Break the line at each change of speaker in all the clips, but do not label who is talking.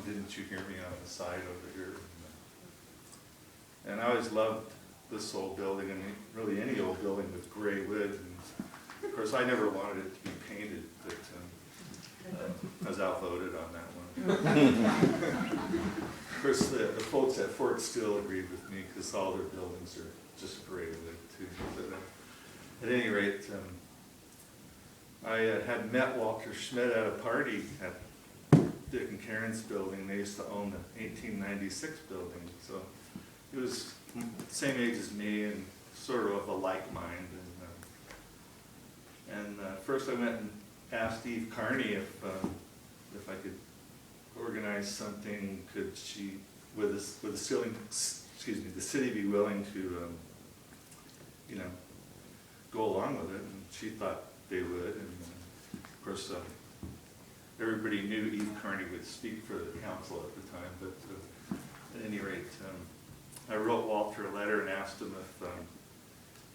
come didn't you hear me on the side over here. And I always loved this old building, and really any old building with gray wood. And of course, I never wanted it to be painted, but I was outvoted on that one. Of course, the folks at Fort Still agreed with me because all their buildings are just gray wood too. But at any rate, I had met Walter Schmidt at a party at Dick and Karen's building. They used to own the 1896 building, so he was the same age as me and sort of a like mind. And first I went and asked Eve Carney if I could organize something. Could she, with the city be willing to, you know, go along with it? And she thought they would. And of course, everybody knew Eve Carney would speak for the council at the time. But at any rate, I wrote Walter a letter and asked him if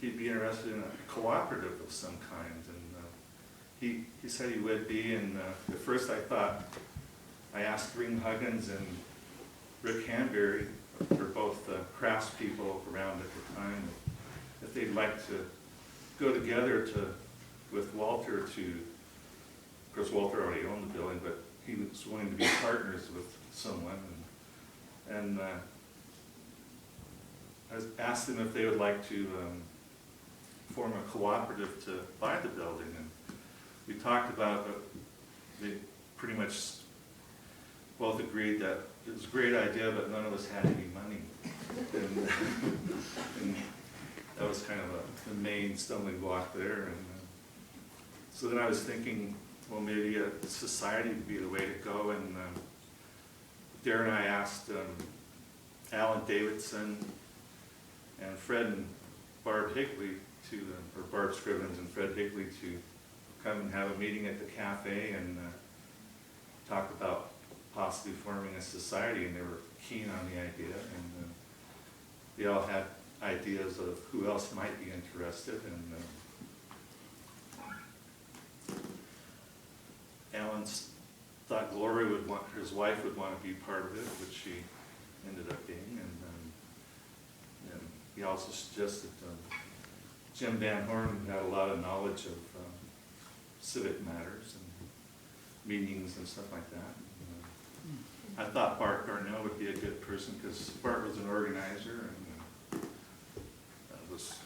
he'd be interested in a cooperative of some kind. And he said he would be. And at first I asked Ring Huggins and Rick Hanbury, who are both craftspeople around at the time, if they'd like to go together with Walter to, of course Walter already owned the building, but he was willing to be partners with someone. And I asked them if they would like to form a cooperative to buy the building. And we talked about it. They pretty much both agreed that it was a great idea, but none of us had any money. And that was kind of the main stumbling block there. And so then I was thinking, well, maybe a society would be the way to go. And Darren and I asked Alan Davidson and Fred and Barb Higley to, or Barb Scrivens and Fred Higley to come and have a meeting at the cafe and talk about possibly forming a society, and they were keen on the idea, and they all had ideas of who else might be interested. And Alan thought Gloria would want, his wife would want to be part of it, which she ended up being. And he also suggested Jim Van Horn, who had a lot of knowledge of civic matters and meetings and stuff like that. I thought Bart Darnell would be a good person because Bart was an organizer and was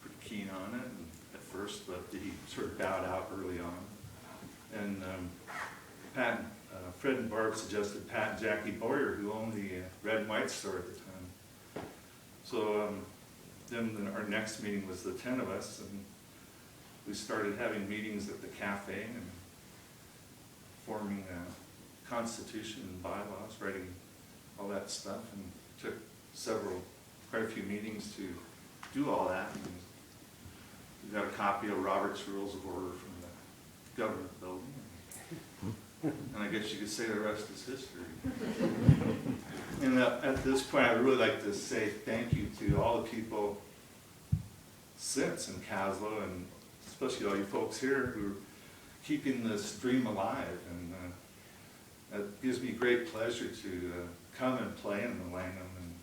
pretty keen on it at first, but he sort of bowed out early on. And Fred and Barb suggested Pat and Jackie Boyer, who owned the Red and White store at the time. So then our next meeting was the 10 of us, and we started having meetings at the cafe and forming a constitution and bylaws, writing all that stuff, and took quite a few meetings to do all that. And we got a copy of Robert's Rules of Order from the government building. And I guess you could say the rest is history. And at this point, I'd really like to say thank you to all the people since in Caslo, and especially all you folks here who are keeping this dream alive. And it gives me great pleasure to come and play in the Langham. And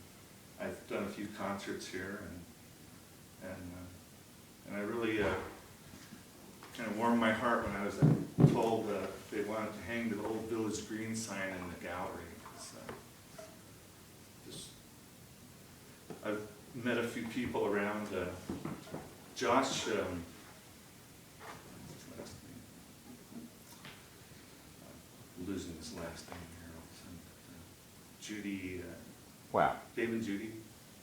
I've done a few concerts here, and I really kind of warmed my heart when I was told they wanted to hang the old Village Green sign in the gallery. I've met a few people around. Josh, losing his last name here. Judy.
Wow.
Dave and Judy.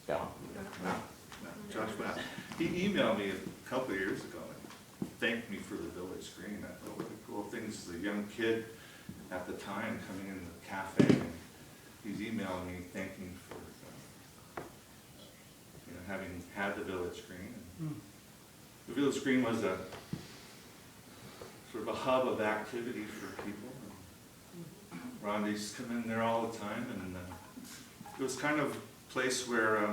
Yeah.
Josh Wow. He emailed me a couple of years ago and thanked me for the Village Green. I thought, what a cool thing. This is a young kid at the time coming in the cafe, and he's emailing me thanking me for having had the Village Green. And the Village Green was a sort of a hub of activity for people. Rhonda used to come in there all the time, and it was kind of a place where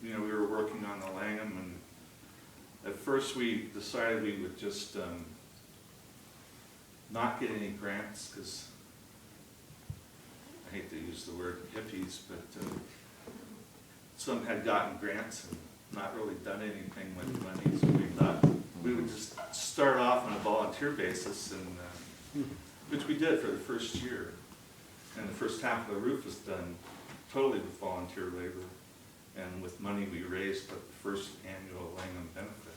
we were working on the Langham, and at first we decided we would just not get any grants because I hate to use the word hippies, but some had gotten grants and not really done anything with the money, so we thought we would just start off on a volunteer basis, and which we did for the first year. And the first half of the roof was done totally with volunteer labor and with money we raised at the first annual Langham benefit.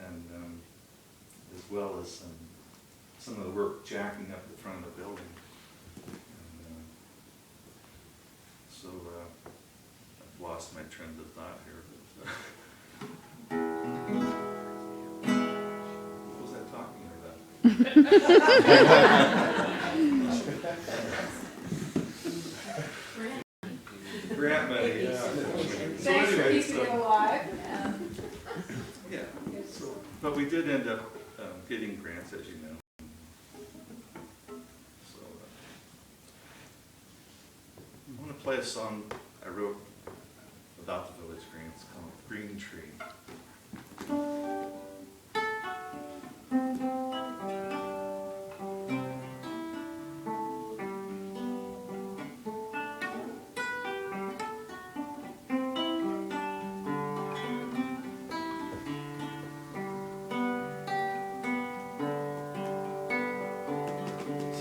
And as well as some of the work jacking up the front of the building. And, so I've lost my trend of thought here. But, what was I talking about? Grant money, yeah. So
Thanks for
anyway,
keeping it alive.
yeah. So, but we did end up getting grants, as you know. So I want to play a song I wrote about the Village Green. It's called Green Tree.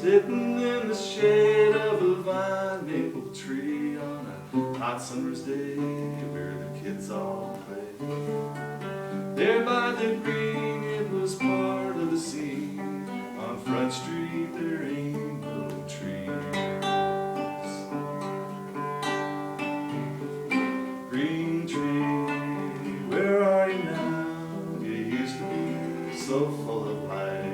Sitting in the shade of a vine maple tree on a hot summer's day where the kids all play. There by the green, it was part of the scene. On Front Street there ain't no trees. Green tree, where are you now? You used to be so full of life.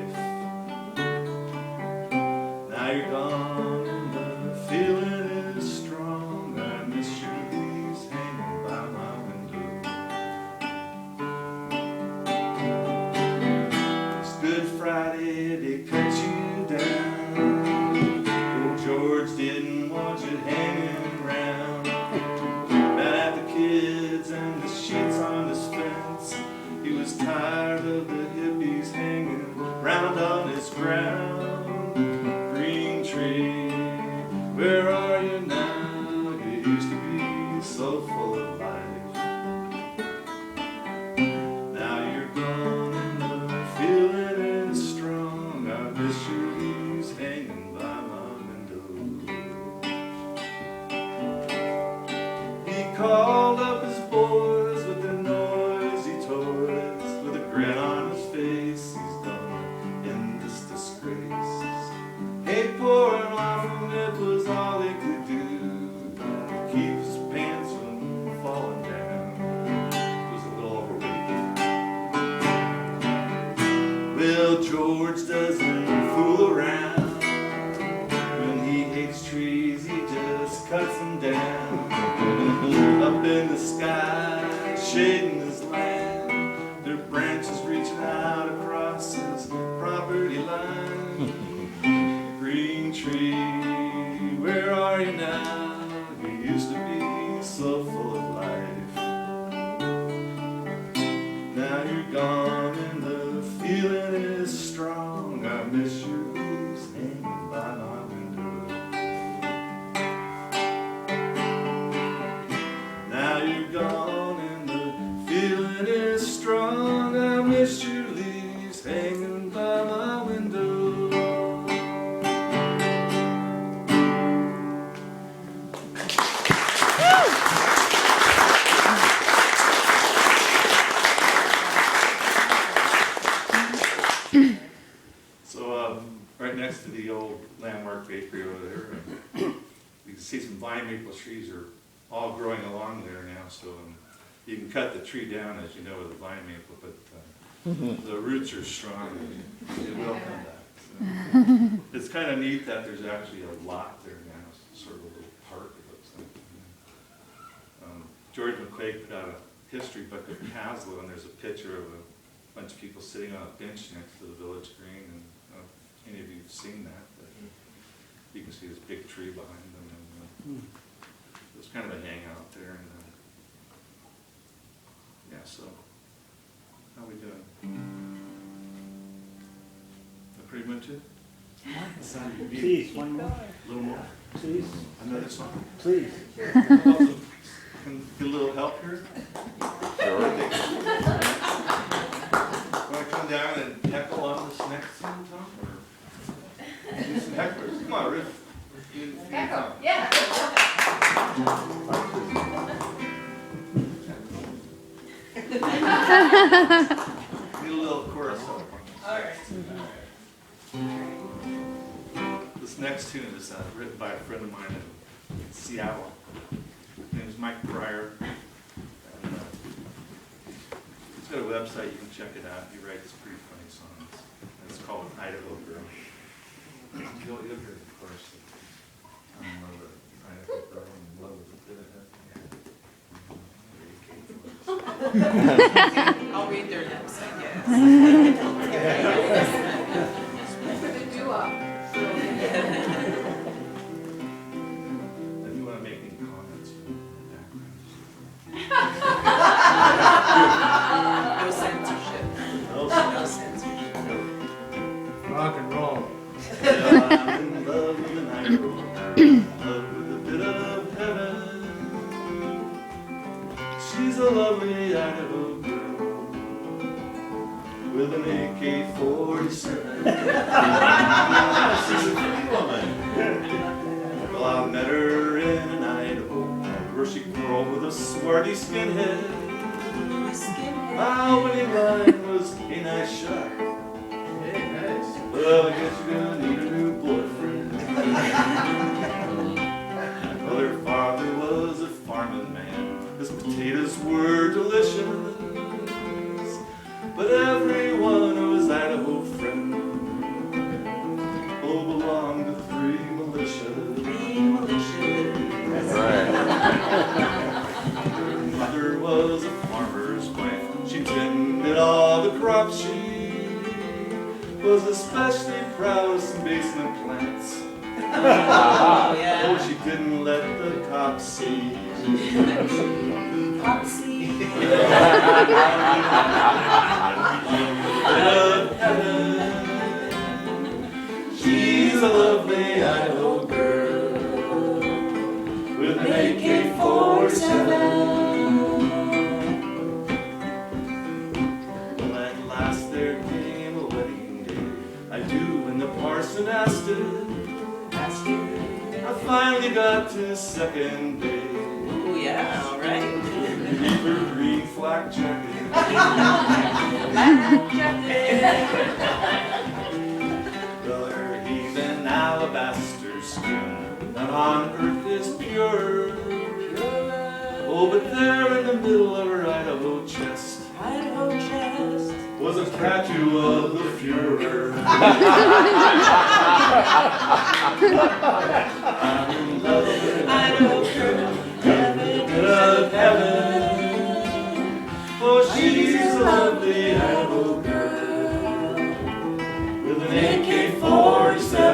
Now you're gone and the feeling is strong. I miss your leaves hanging by my window. It's Good Friday, they cut you down. Old George didn't want you hanging around. Mad at the kids and the sheets on his fence. He was tired of the hippies hanging round on his ground. Where are you now? You used to be so full of life. Now you're gone and the feeling is strong. I miss your leaves hanging by my window. He called up his boys with their noisy toys. With a grin on his face, he's gone in this disgrace. Hey, pouring off him, it was all they could do to keep his pants from falling down. He was a little overweight. Well, George doesn't fool around. When he hates trees, he just cuts them down. Up in the sky, shading his land, their branches reaching out across his property line. Green tree, where are you now? You used to be so full of life. Now you're gone and the feeling is strong. I miss your leaves hanging by my window. Now you're gone and the feeling is strong. I miss your leaves hanging by my window. Right next to the old Landmark Bakery over there, you can see some vine maple trees are all growing along there now, so you can cut the tree down, as you know, with a vine maple, but the roots are strong and it will come back. So. It's kind of neat that there's actually a lot there now, sort of a little park, it looks like. George McQuaig put out a history book of Caslow, and there's a picture of a bunch of people sitting on a bench next to the Village Green, and any of you have seen that, but you can see this big tree behind them, and it was kind of a hangout there, and yeah, so how are we doing? pretty much it?
Please, one more.
A little more?
Please.
Another song?
Please.
Can get a little help here?
Sure.
Want to come down and heckle on this next song, Tom? Or do some hecklers? Come on, Rick.
Echo, yeah.
Need a little chorus up.
All right.
This next tune is written by a friend of mine in Seattle. His name is Mike Breyer. And, he's got a website, you can check it out. He writes pretty funny songs. And it's called Idaho Girl. You'll hear it, of course. I'm in love with Idaho Girl, I'm in love with a bit of
I'll read their lips, I guess. For the doo-wop.
If you want to make any comments in the
No censorship.
background.
No censorship.
Rock and roll.
I'm in love with an Idaho, in love with a bit of heaven. She's a lovely Idaho girl with an AK-47. She's a pretty woman. Well, I met her in an Idaho where she grew up with a swarthy skinhead. My winning line was, "Hey, nice shot."
Hey, nice.
Well, I guess you're gonna need a new boyfriend. Well, her father was a farming man. His potatoes were delicious. But every one of his Idaho friends belonged to three militias.
That's right.
Her mother was a farmer's wife. She tended all the crops. She was especially proud of some basement plants. Oh, she didn't let the cops see. She's a lovely Idaho girl with an AK-47. Well, at last there came a wedding day. I do, and the parson asked it. I finally got to the second day.
Oh, yeah, all right.
Beneath her green flak jacket. Well, her heathen alabaster skin, not on earth is pure. Oh, but there in the middle of her Idaho chest was a tattoo of the Fuhrer. I'm in love with an Idaho girl, bit of heaven. Oh, she's a lovely Idaho girl with an AK-47.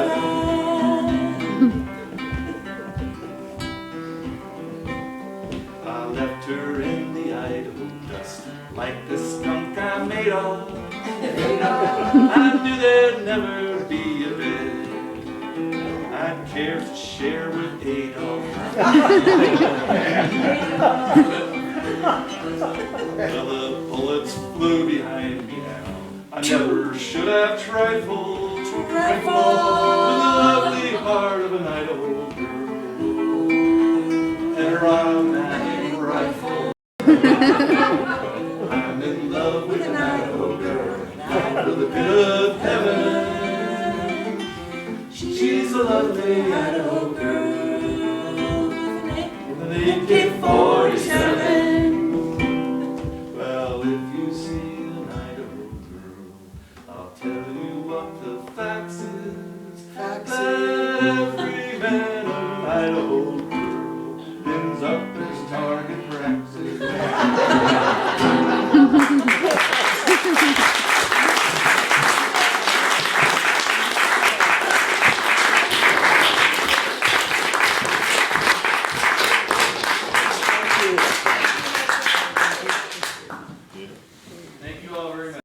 I left her in the Idaho dust like the skunk I made of. I knew there'd never be a bed I'd care to share with Adolf. Well, the bullets flew behind me now. I never should have trifled with the lovely heart of an Idaho girl and her automatic rifle. I'm in love with an Idaho girl with a bit of heaven. She's a lovely Idaho girl with an AK-47. Well, if you see an Idaho girl, I'll tell you what the facts is.